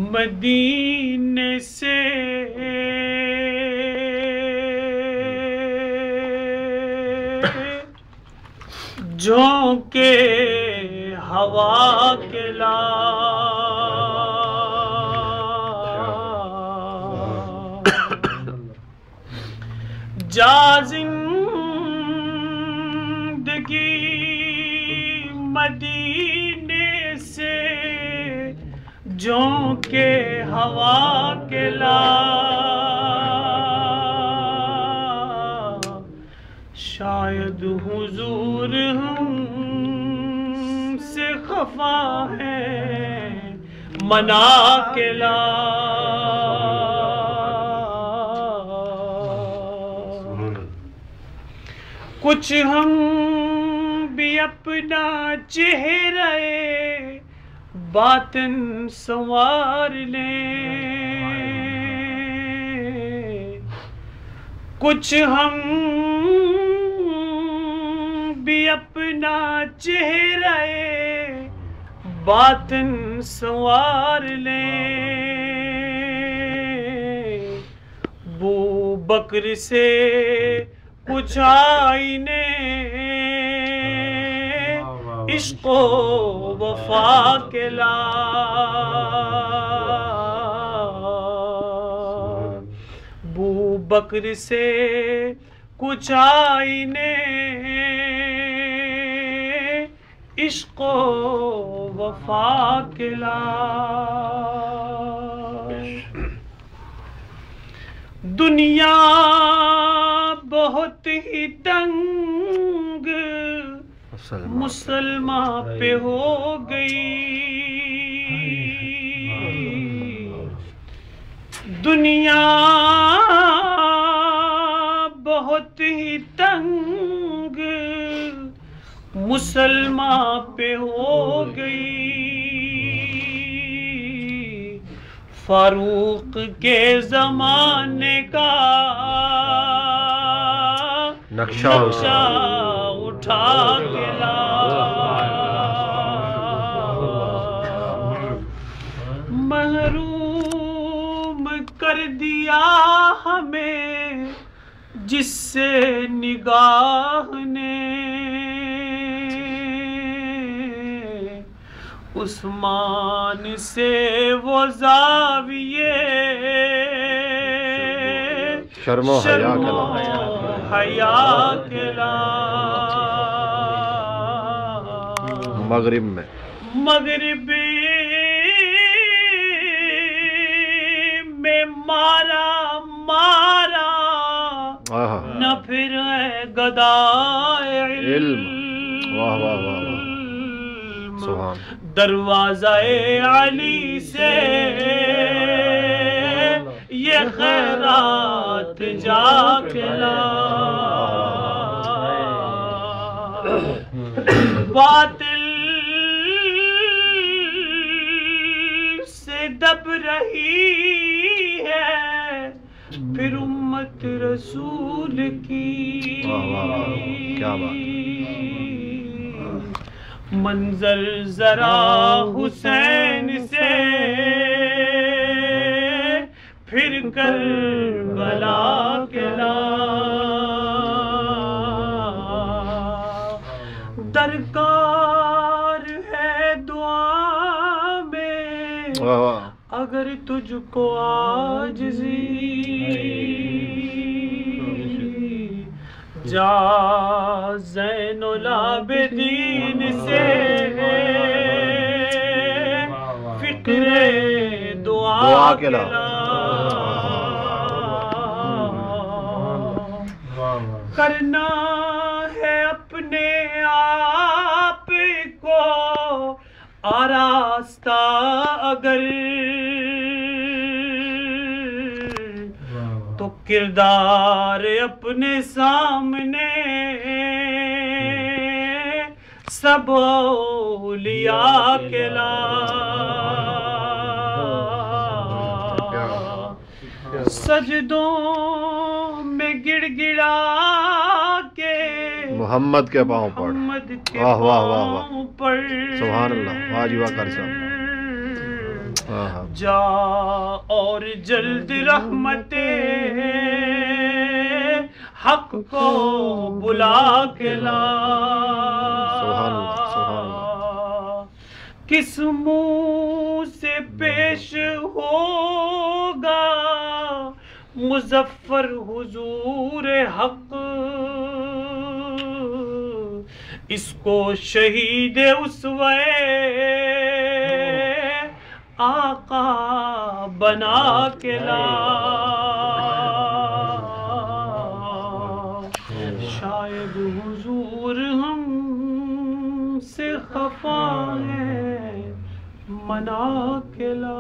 مدینے سے جھونکے ہوا کے لا جا زندگی مدینے سے جھونکے ہوا کے لا شاید حضور ہم سے خفا ہے منا کے لا کچھ ہم بھی اپنا چہرے باطن سنوار لیں کچھ ہم بھی اپنا چہرے باطن سنوار لیں بو بکر سے کچھ آئینے عشق و وفا کے لا بو بکر سے کچھ آئینے عشق و وفا کے لا دنیا بہت ہی تنگ مسلمان پہ ہو گئی دنیا بہت ہی تنگ مسلمان پہ ہو گئی فاروق کے زمانے کا نقشہ اٹھا کے لا محروم کر دیا ہمیں جس سے نگاہ نے عثمان سے وہ زاویے شرم و حیا کے لا مغرب میں مارا نہ پھر ہے گدائے علم واہ واہ واہ سبحان دروازہ علی سے یہ خیرات جا کے لا باطل سے دب رہی ہے پھر امت رسول کی کیا بات منظر ذرا حسین سے پھر کربلا کے لا درکار ہے دعا میں اگر تجھ کو عاجزی جا زین العابدین سے فکر دعا کے لا کرنا ہے اپنے آپ کو آراستہ اگر تو کردار اپنے سامنے سب اولیاء کے لا سجدوں میں گڑ گڑا کے محمد کے پاؤں پر محمد کے واہ واہ واہ واہ پاؤں پر سبحان اللہ واہ جی واہ کر صاحب جا اور جلد رحمت حق کو بلا کے لا، کس منہ سے پیش ہوگا مظفر حضور حق، اس کو شہید اسوے آقا بنا کے لا، شاید حضور ہم سے خفا ہے منا کے لا۔